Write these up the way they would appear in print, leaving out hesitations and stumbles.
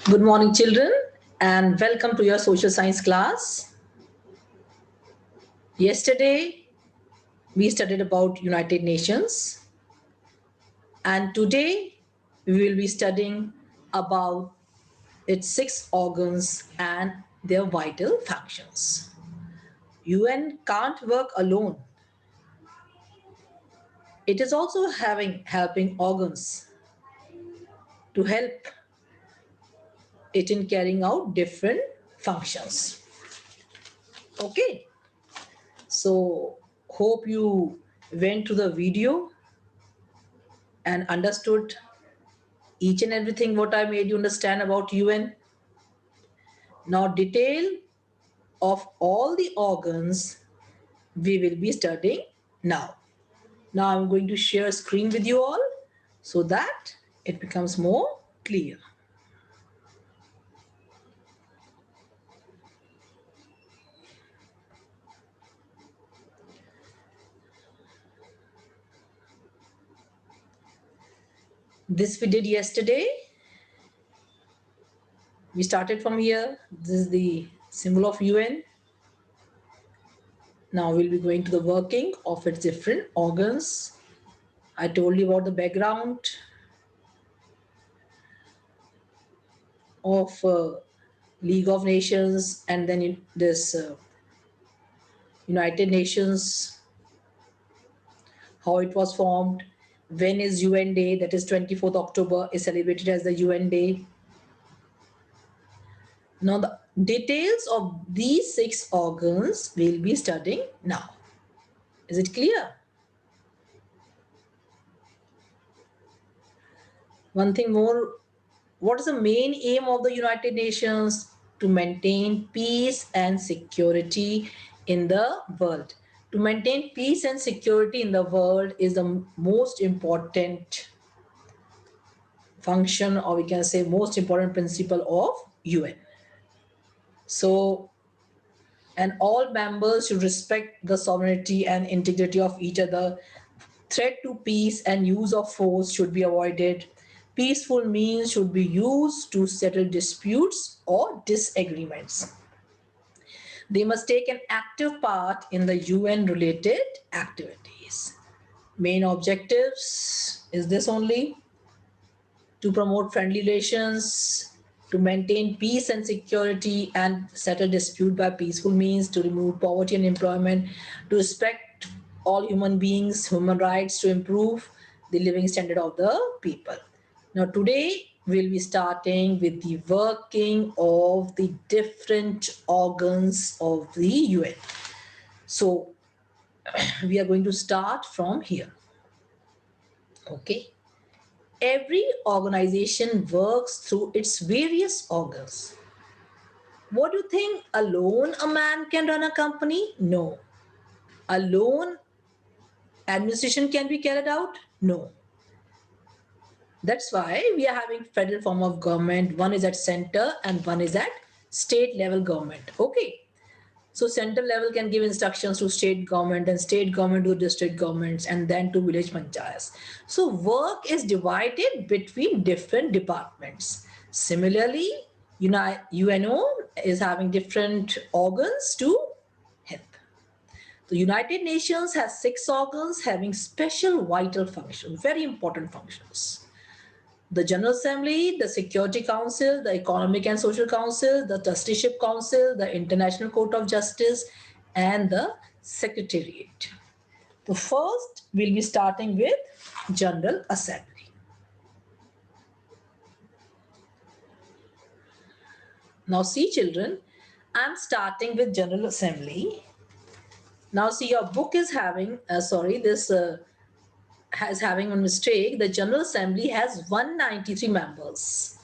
Good morning, children, and welcome to your social science class. Yesterday, we studied about United Nations, and today we will be studying about its 6 organs and their vital functions. UN can't work alone. It is also helping organs to help it in carrying out different functions. Okay, so hope you went to the video and understood each and everything what I made you understand about UN. Now detail of all the organs we will be studying now. Now I'm going to share screen with you all so that it becomes more clear. This we did yesterday. We started from here. This is the symbol of UN. Now we'll be going to the working of its different organs. I told you about the background of League of Nations, and then this United Nations, how it was formed, when is UN Day, that is 24th October is celebrated as the UN Day. Now the details of these 6 organs we'll be studying now. Is it clear? One thing more, what is the main aim of the United Nations? To maintain peace and security in the world. To maintain peace and security in the world is the most important function, or we can say most important principle of UN. So, and all members should respect the sovereignty and integrity of each other. Threat to peace and use of force should be avoided. Peaceful means should be used to settle disputes or disagreements. They must take an active part in the UN related activities. Main objectives is this only: to promote friendly relations, to maintain peace and security and settle dispute by peaceful means, to remove poverty and employment, to respect all human beings, human rights, to improve the living standard of the people. Now today we'll be starting with the working of the different organs of the UN. So we are going to start from here. Okay. Every organization works through its various organs. What do you think? Alone a man can run a company? No. Alone administration can be carried out? No. That's why we are having federal form of government. One is at center and one is at state level government. Okay. So central level can give instructions to state government and state government to district governments and then to village panchayats. So work is divided between different departments. Similarly, UNO is having different organs to help. The United Nations has 6 organs having special vital functions, very important functions: the General Assembly, the Security Council, the Economic and Social Council, the Trusteeship Council, the International Court of Justice, and the Secretariat. So first, we'll be starting with General Assembly. Now see children, I'm starting with General Assembly. Now see, your book is having, this has having a mistake. The General Assembly has 193 members.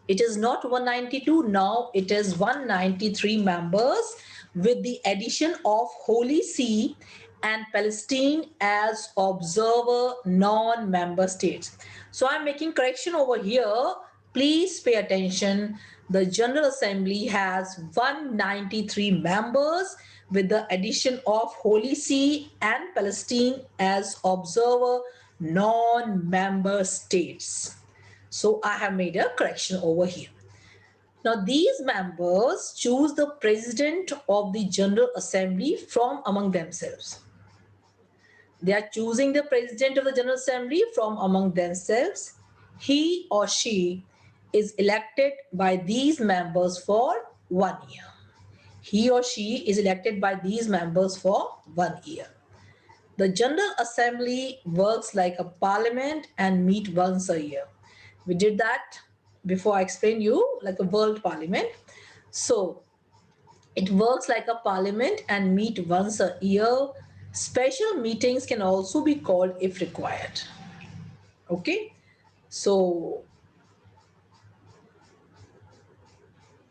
It is not 192, now it is 193 members with the addition of Holy See and Palestine as observer non-member states. So I'm making correction over here. Please pay attention. The General Assembly has 193 members with the addition of Holy See and Palestine as observer non-member states. So I have made a correction over here. Now, these members choose the president of the General Assembly from among themselves. They are choosing the president of the General Assembly from among themselves. He or she is elected by these members for 1 year. He or she is elected by these members for 1 year. The General Assembly works like a parliament and meet once a year. We did that before. I explained you like a world parliament. So it works like a parliament and meet once a year. Special meetings can also be called if required. Okay, so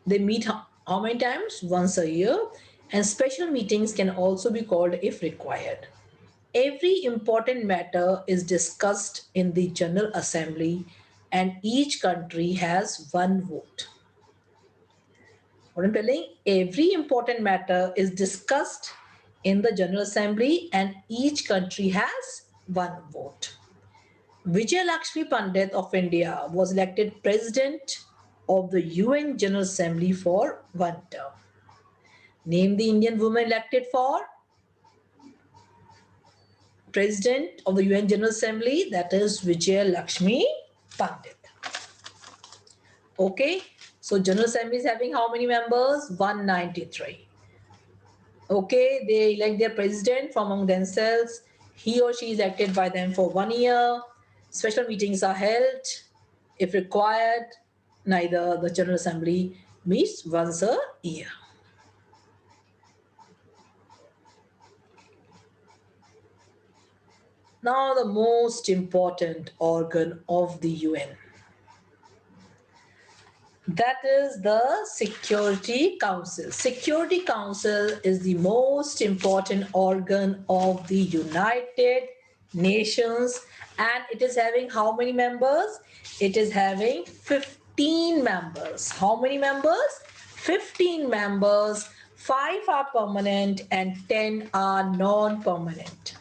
they meet how many times? Once a year, and special meetings can also be called if required. Every important matter is discussed in the General Assembly, and each country has one vote. What I'm telling, every important matter is discussed in the General Assembly, and each country has one vote. Vijay Lakshmi Pandit of India was elected President of the UN General Assembly for one term. Name the Indian woman elected for President of the UN General Assembly, that is Vijay Lakshmi Pandit. Okay, so General Assembly is having how many members? 193. Okay, they elect their president from among themselves. He or she is elected by them for 1 year. Special meetings are held. If required, neither the General Assembly meets once a year. Now, the most important organ of the UN, that is the Security Council. Security Council is the most important organ of the United Nations, and it is having how many members? It is having 15 members. How many members? 15 members. 5 are permanent and 10 are non-permanent.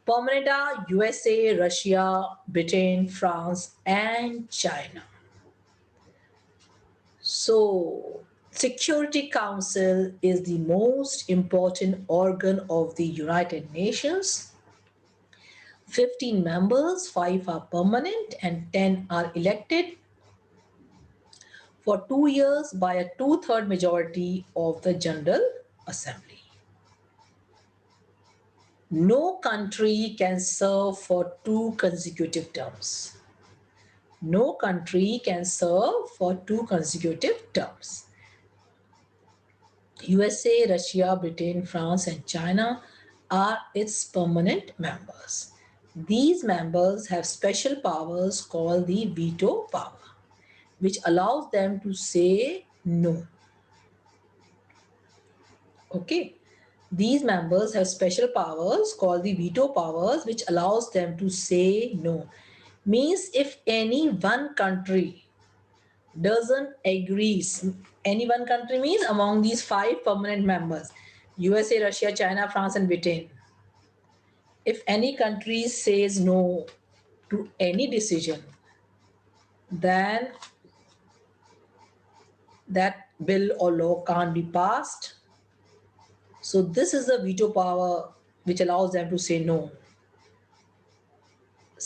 Permanent are USA, Russia, Britain, France, and China. So, Security Council is the most important organ of the United Nations. 15 members, 5 are permanent and 10 are elected for 2 years by a two-third majority of the General Assembly. No country can serve for 2 consecutive terms. No country can serve for 2 consecutive terms. USA, Russia, Britain, France, and China are its permanent members. These members have special powers called the veto power, which allows them to say no. Okay. These members have special powers called the veto powers, which allows them to say no. Means if any one country doesn't agree, any one country means among these 5 permanent members, USA, Russia, China, France, and Britain. If any country says no to any decision, then that bill or law can't be passed. So this is the veto power which allows them to say no.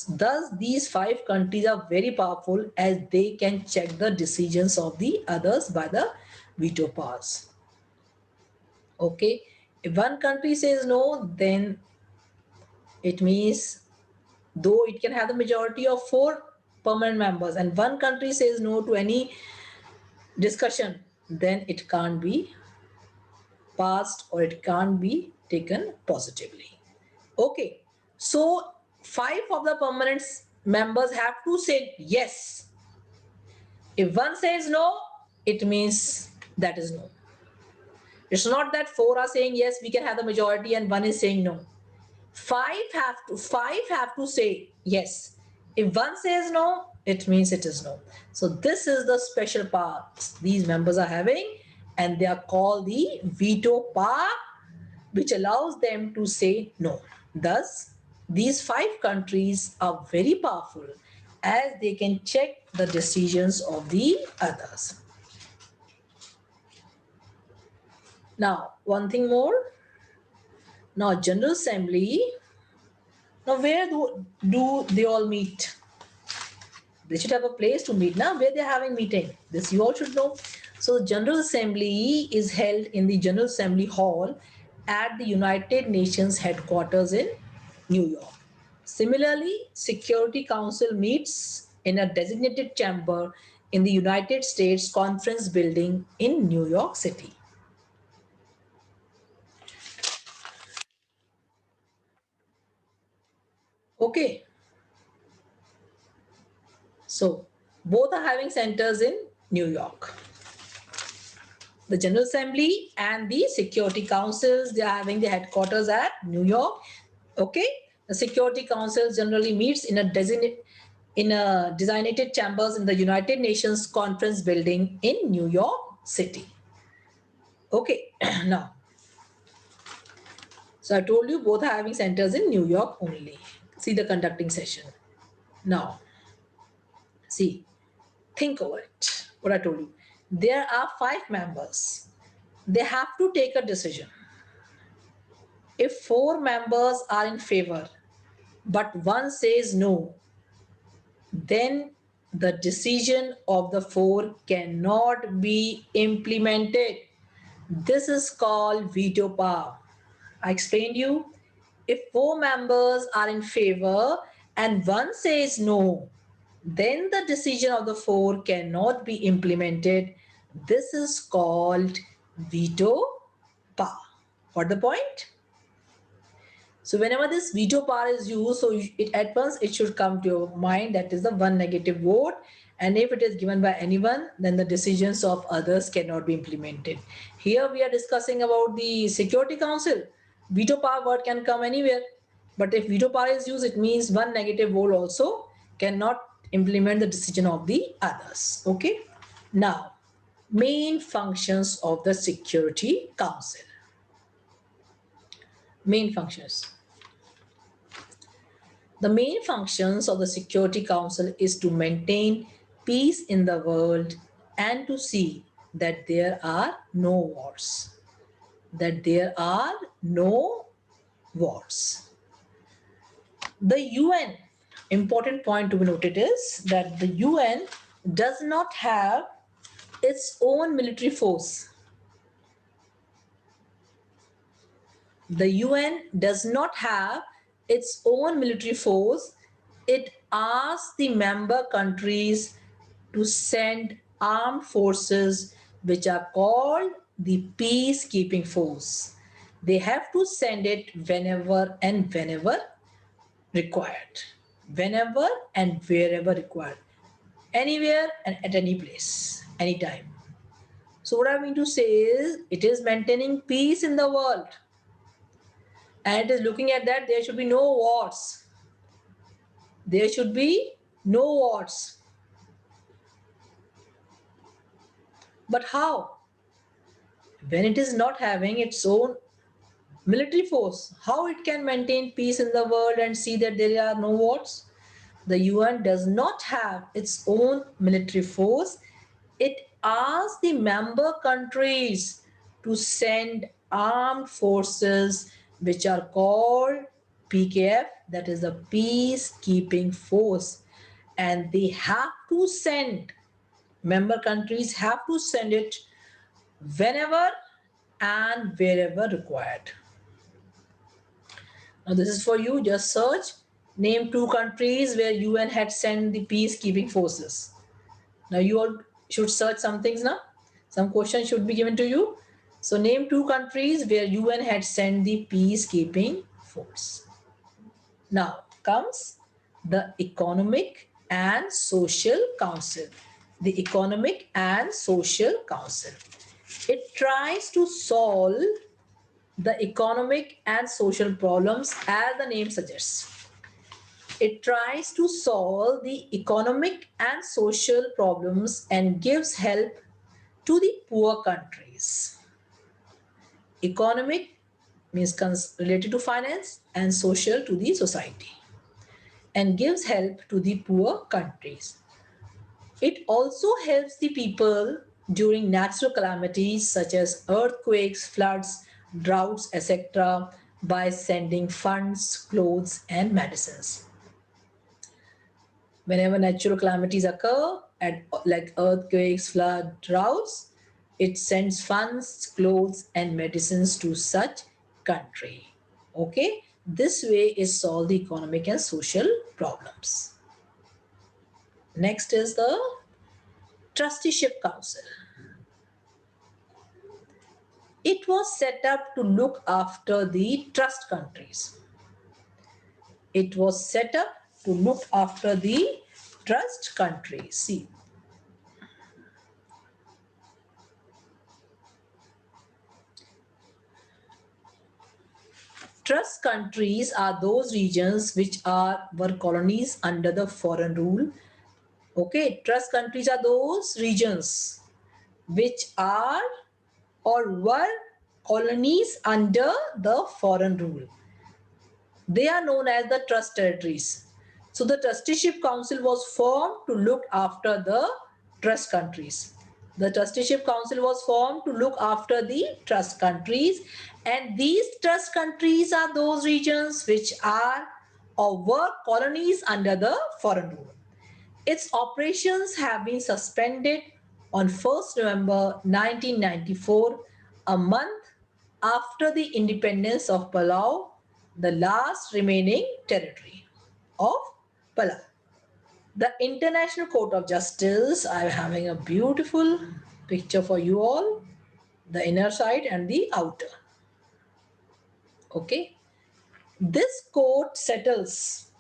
Thus, these 5 countries are very powerful as they can check the decisions of the others by the veto powers. Okay, if one country says no, then it means though it can have the majority of 4 permanent members and one country says no to any discussion, then it can't be passed or it can't be taken positively. Okay, so 5 of the permanent members have to say yes. If one says no, it means that is no. It's not that 4 are saying yes, we can have the majority, and 1 is saying no. 5 have to say yes. If 1 says no, it means it is no. So this is the special powers these members are having, and they are called the veto power, which allows them to say no. Thus, these 5 countries are very powerful as they can check the decisions of the others. Now, one thing more. Now, General Assembly. Now, where do they all meet? They should have a place to meet now where they're having meeting. This you all should know. So, General Assembly is held in the General Assembly Hall at the United Nations headquarters in New York. Similarly, Security Council meets in a designated chamber in the United States Conference Building in New York City. Okay, so both are having centers in New York. The General Assembly and the Security Councils, they are having their headquarters at New York. Okay, the Security Council generally meets in a designated chambers in the United Nations Conference Building in New York City. Okay, now, so I told you both are having centers in New York only. See the conducting session. Now, see, think over it. What I told you. There are 5 members. They have to take a decision. If 4 members are in favor, but one says no, then the decision of the 4 cannot be implemented. This is called veto power. I explained you. If 4 members are in favor and one says no, then the decision of the 4 cannot be implemented. This is called veto power. Got the point? So whenever this veto power is used, so at once it should come to your mind that is the one negative vote, and if it is given by anyone, then the decisions of others cannot be implemented. Here we are discussing about the Security Council. Veto power word can come anywhere, but if veto power is used, it means one negative vote also cannot implement the decision of the others. Okay. Now, main functions of the Security Council. Main functions. The main functions of the Security Council is to maintain peace in the world and to see that there are no wars. That there are no wars. The UN, important point to be noted is that the UN does not have its own military force. The UN does not have its own military force. It asks the member countries to send armed forces, which are called the peacekeeping force. They have to send it whenever and whenever required. Whenever and wherever required. Anywhere and at any place, anytime. So what I mean to say is, it is maintaining peace in the world. And it is looking at that there should be no wars. There should be no wars. But how? When it is not having its own military force, how it can maintain peace in the world and see that there are no wars? The UN does not have its own military force. It asks the member countries to send armed forces, which are called PKF, that is the peacekeeping force. And they have to send, member countries have to send it whenever and wherever required. Now this is for you, just search, name 2 countries where UN had sent the peacekeeping forces. Now you all should search some things now. Some questions should be given to you. So name 2 countries where UN had sent the peacekeeping force. Now comes the Economic and Social Council. The Economic and Social Council. It tries to solve the economic and social problems as the name suggests. It tries to solve the economic and social problems and gives help to the poor countries. Economic means related to finance and social to the society, and gives help to the poor countries. It also helps the people during natural calamities such as earthquakes, floods, droughts, etc., by sending funds, clothes, and medicines. Whenever natural calamities occur, like earthquakes, flood, droughts, it sends funds, clothes, and medicines to such country. Okay, this way is solve the economic and social problems. Next is the trusteeship council. It was set up to look after the trust countries. It was set up to look after the trust countries. See, trust countries are those regions which were colonies under the foreign rule. Okay, trust countries are those regions which are or were colonies under the foreign rule. They are known as the trust territories. So the trusteeship council was formed to look after the trust countries. The trusteeship council was formed to look after the trust countries, and these trust countries are those regions which are or were colonies under the foreign rule. Its operations have been suspended on 1st November 1994, a month after the independence of Palau, the last remaining territory of Palau. The International Court of Justice, I'm having a beautiful picture for you all, the inner side and the outer. Okay. This court settles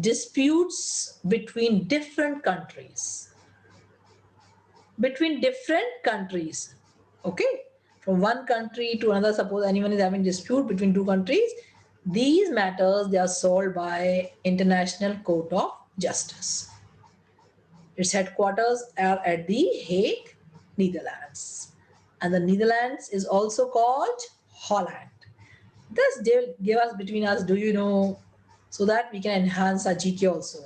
disputes between different countries. Okay, from one country to another. Suppose anyone is having dispute between two countries, these matters, they are solved by International Court of Justice. Its headquarters are at the Hague, Netherlands, and the Netherlands is also called Holland. This give us between us, do you know, so that we can enhance our GK also.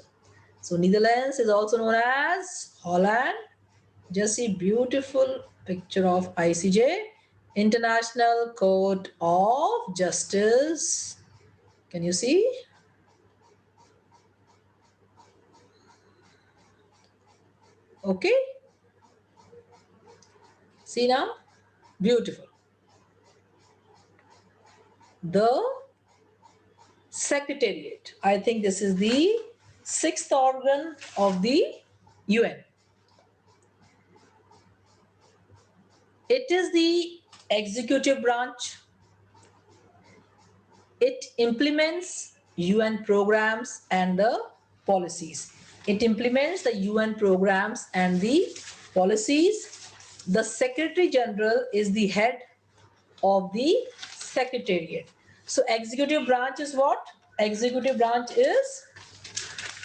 So Netherlands is also known as Holland. Just see beautiful picture of ICJ, International Court of Justice. Can you see? Okay. See now? Beautiful. The Secretariat. I think this is the sixth organ of the UN. It is the executive branch. It implements UN programs and the policies. It implements the UN programs and the policies. The Secretary General is the head of the Secretariat. So executive branch is what? Executive branch is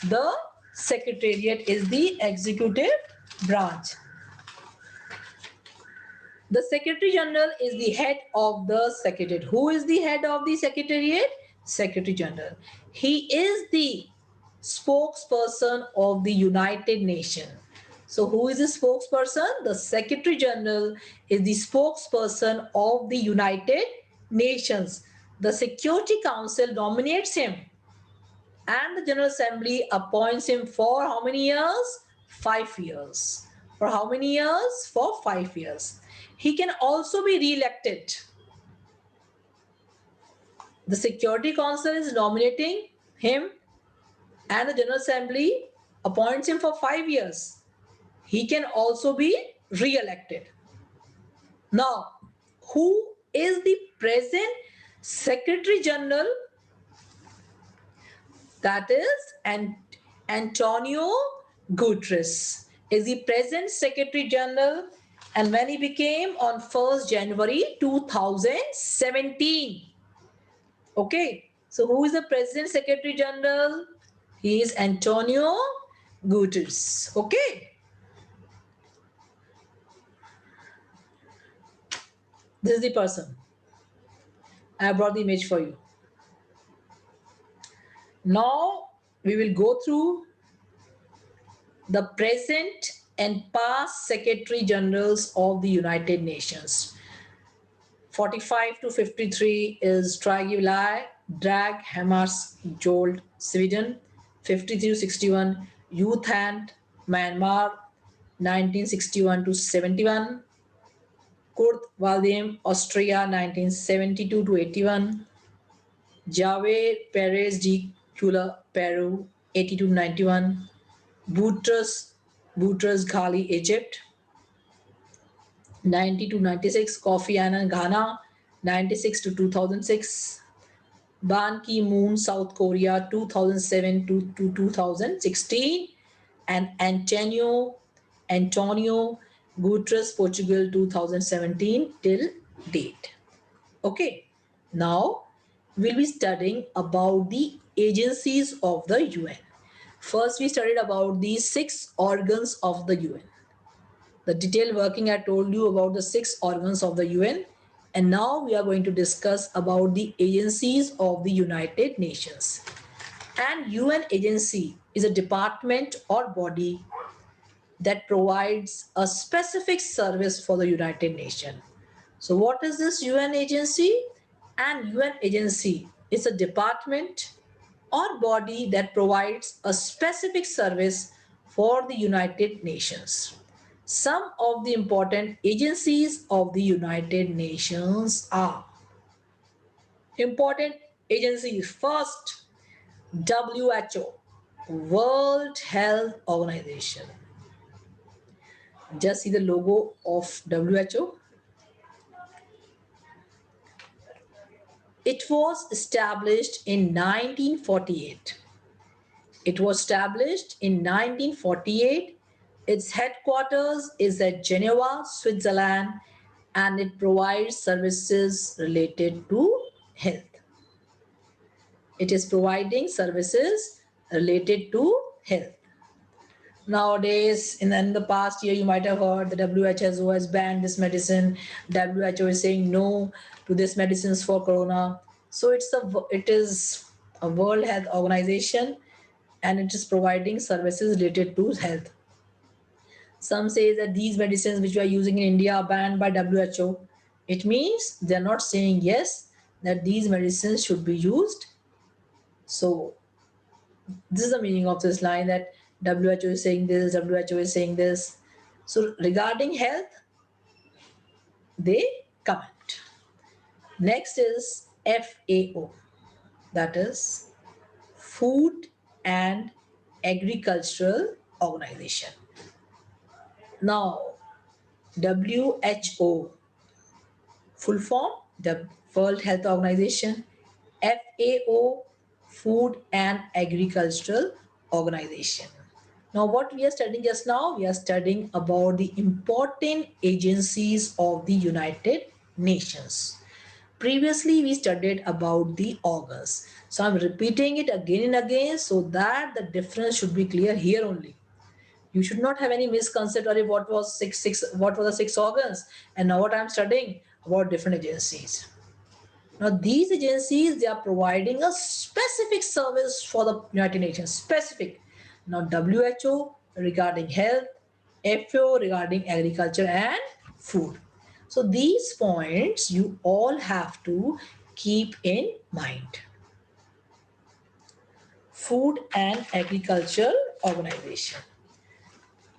the Secretariat is the executive branch. The Secretary General is the head of the Secretariat. Who is the head of the Secretariat? Secretary General. He is the spokesperson of the United Nations. So who is the spokesperson? The Secretary General is the spokesperson of the United Nations. The Security Council nominates him and the General Assembly appoints him for how many years? 5 years. For how many years? For 5 years. He can also be re-elected. The Security Council is nominating him and the General Assembly appoints him for 5 years. He can also be re-elected. Now, who is the present Secretary General? That is Antonio Guterres is the present Secretary General, and when he became on 1st January 2017. Okay, so who is the President Secretary General? He is Antonio Guterres. Okay, this is the person. I have brought the image for you. Now we will go through the present and past Secretary Generals of the United Nations. 45 to 53 is Dragilai, Drag Hammarskjöld, Sweden. 53 to 61, Youth and Myanmar, 1961 to 71. Kurt Waldheim, Austria, 1972 to 81. Javier Perez de Cuellar, Peru, 80 to 91. Boutros Ghali, Egypt, 90 to 96. Kofi Annan, Ghana, 96 to 2006. Ban Ki-moon, South Korea, 2007 to 2016. And Antonio Guterres, Portugal, 2017 till date. Okay, now we'll be studying about the agencies of the UN. First, we studied about the 6 organs of the UN. The detailed working I told you about the 6 organs of the UN. And now we are going to discuss about the agencies of the United Nations. An UN agency is a department or body that provides a specific service for the United Nations. So what is this UN agency? An UN agency is a department or body that provides a specific service for the United Nations. Some of the important agencies of the United Nations are important agencies. First, WHO, World Health Organization. Just see the logo of WHO. It was established in 1948. It was established in 1948. Its headquarters is at Geneva, Switzerland, and it provides services related to health. It is providing services related to health. Nowadays, in the past year, you might have heard the WHO has banned this medicine. WHO is saying no to this medicines for corona. So it is a World Health Organization, and it is providing services related to health. Some say that these medicines which we are using in India are banned by WHO. It means they are not saying yes that these medicines should be used. So this is the meaning of this line, that WHO is saying this, WHO is saying this. So regarding health, they comment. Next is FAO, that is Food and Agricultural Organization. Now, WHO, full form, the World Health Organization. FAO, Food and Agricultural Organization. Now, what we are studying just now, we are studying about the important agencies of the United Nations. Previously, we studied about the organs. So I'm repeating it again and again so that the difference should be clear here only. You should not have any misconception of what was what were the 6 organs, and now what I'm studying about different agencies. Now these agencies, they are providing a specific service for the United Nations, specific. Now WHO regarding health, FAO regarding agriculture and food. So these points you all have to keep in mind. Food and Agriculture Organization.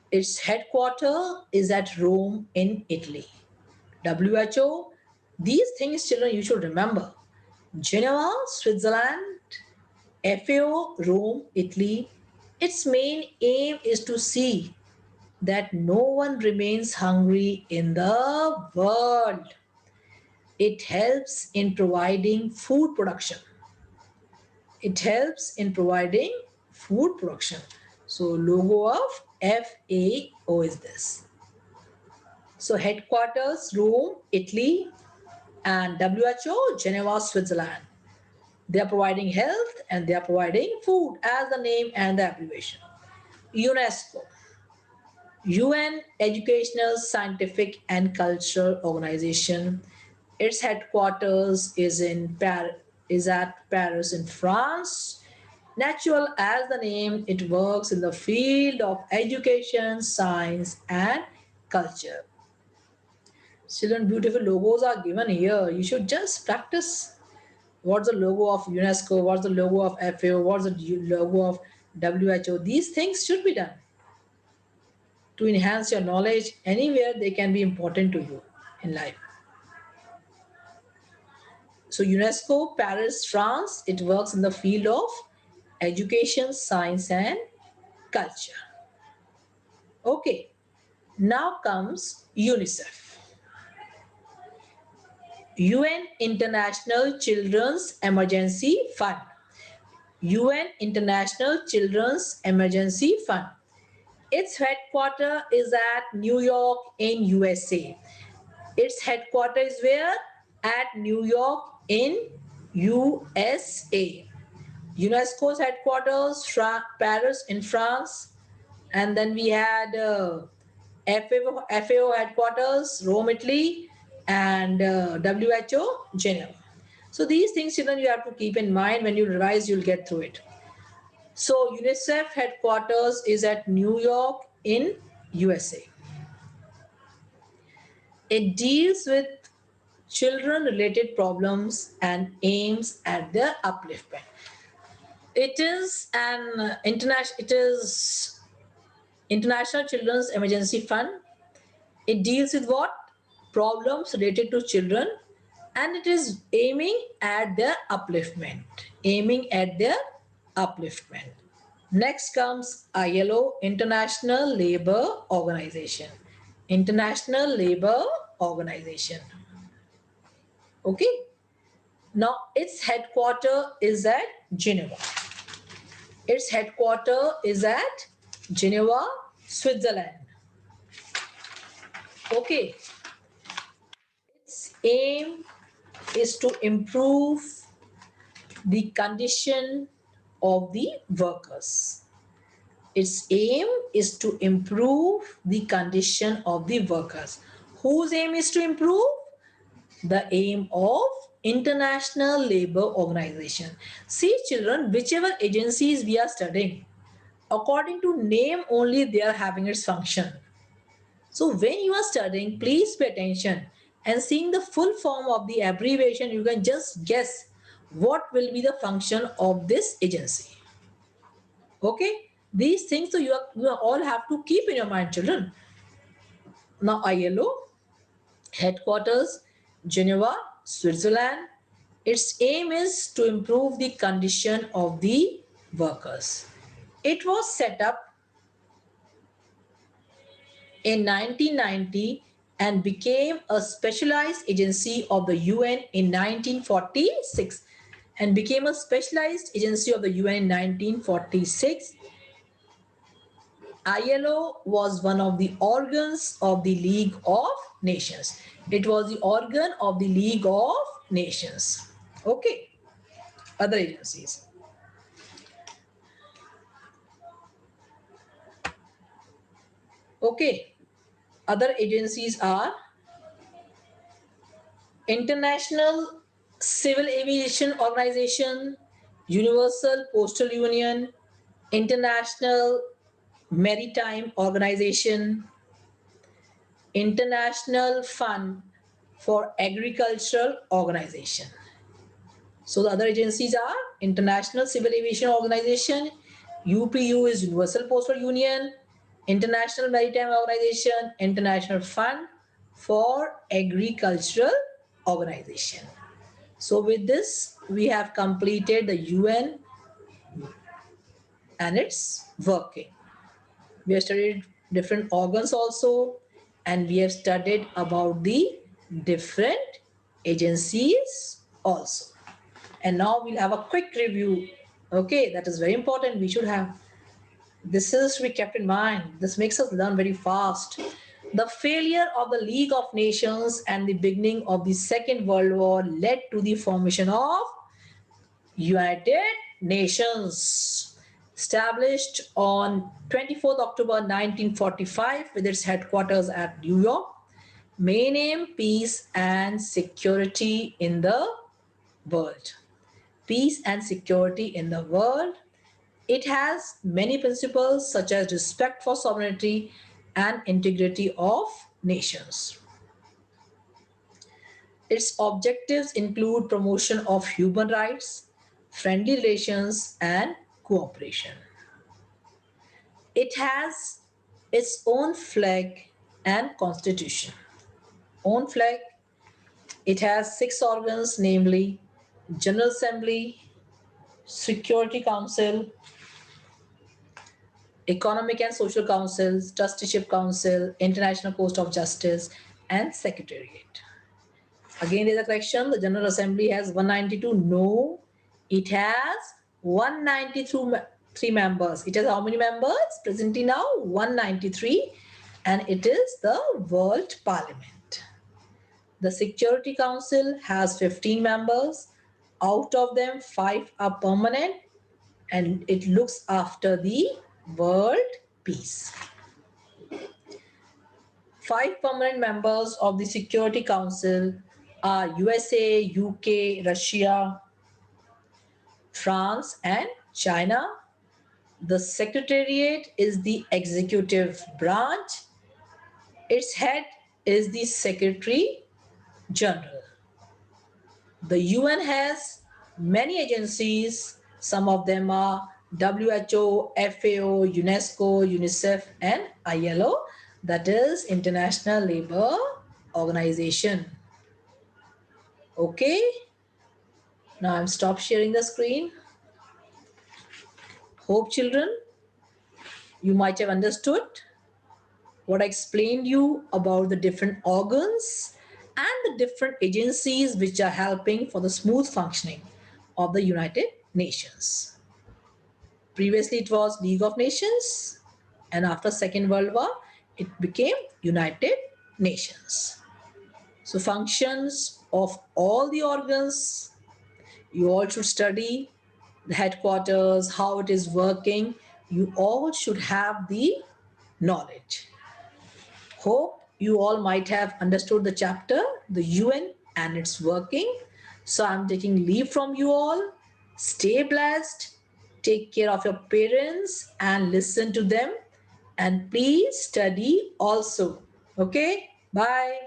Its headquarters is at Rome in Italy. WHO, these things children you should remember. Geneva, Switzerland, FAO, Rome, Italy. Its main aim is to see that no one remains hungry in the world. It helps in providing food production. It helps in providing food production. So logo of FAO is this. So headquarters, Rome, Italy, and WHO, Geneva, Switzerland. They are providing health and they are providing food as the name and the abbreviation. UNESCO, UN Educational, Scientific and Cultural Organization. Its headquarters is at Paris in France. Natural as the name, it works in the field of education, science, and culture. Children, beautiful logos are given here. You should just practice. What's the logo of UNESCO? What's the logo of FAO? What's the logo of WHO? These things should be done to enhance your knowledge. Anywhere they can be important to you in life. So UNESCO, Paris, France, it works in the field of education, science, and culture. Okay, now comes UNICEF. UN International Children's Emergency Fund. UN International Children's Emergency Fund. Its headquarters is at New York in USA. Its headquarters is where? At New York in USA. UNESCO's headquarters, Paris in France. And then we had FAO headquarters, Rome, Italy, and WHO, Geneva. So these things, children, you have to keep in mind. When you revise, you'll get through it. So UNICEF headquarters is at New York in USA. It deals with children-related problems and aims at their upliftment. It is an International Children's Emergency Fund. It deals with what? Problems related to children, and it is aiming at their upliftment. Aiming at their upliftment. Next comes ILO, International Labour Organization. International Labour Organization. Okay. Now its headquarters is at Geneva. Its headquarters is at Geneva, Switzerland. Okay. Its aim is to improve the condition of the workers. Its aim is to improve the condition of the workers. Whose aim is to improve? The aim of International Labour Organization. See children, whichever agencies we are studying, according to name only they are having its function. So when you are studying, please pay attention and seeing the full form of the abbreviation, you can just guess what will be the function of this agency. Okay, these things so you all have to keep in your mind, children. Now ILO headquarters Geneva, Switzerland. Its aim is to improve the condition of the workers. It was set up in 1990 and became a specialized agency of the UN in 1946 and became a specialized agency of the UN in 1946. ILO was one of the organs of the League of Nations. It was the organ of the League of Nations. Okay, other agencies. Okay, other agencies are International Civil Aviation Organization, Universal Postal Union, International Maritime Organization, International Fund for Agricultural Organization. So the other agencies are International Civil Aviation Organization, UPU is Universal Postal Union, International Maritime Organization, International Fund for Agricultural Organization. So with this, we have completed the UN and its working. We have studied different organs also, and we have studied about the different agencies also. And now we'll have a quick review. Okay, that is very important. We should have. This is to be kept in mind. This makes us learn very fast. The failure of the League of Nations and the beginning of the Second World War led to the formation of United Nations, established on 24th October 1945 with its headquarters at New York. Main aim, peace and security in the world. Peace and security in the world. It has many principles such as respect for sovereignty and integrity of nations. Its objectives include promotion of human rights, friendly relations, and cooperation. It has its own flag and constitution. Own flag. It has 6 organs, namely General Assembly, Security Council, Economic and Social Council, Trusteeship Council, International Court of Justice, and Secretariat. Again, there's a correction. The General Assembly has 192. No, it has 193 members. It has how many members? Presently now 193, and it is the World Parliament. The Security Council has 15 members. Out of them, 5 are permanent, and it looks after the world peace. 5 permanent members of the Security Council are USA, UK, Russia, France, and China. The Secretariat is the executive branch. Its head is the Secretary General. The UN has many agencies. Some of them are WHO, FAO, UNESCO, UNICEF, and ILO, that is International Labour Organization. Okay, now I'm stop sharing the screen. Hope children, you might have understood what I explained you about the different organs and the different agencies which are helping for the smooth functioning of the United Nations. Previously it was League of Nations, and after Second World War it became United Nations. So functions of all the organs, you all should study the headquarters, how it is working. You all should have the knowledge. Hope you all might have understood the chapter, the UN and its working. So I'm taking leave from you all. Stay blessed. Take care of your parents and listen to them. And please study also. Okay? Bye.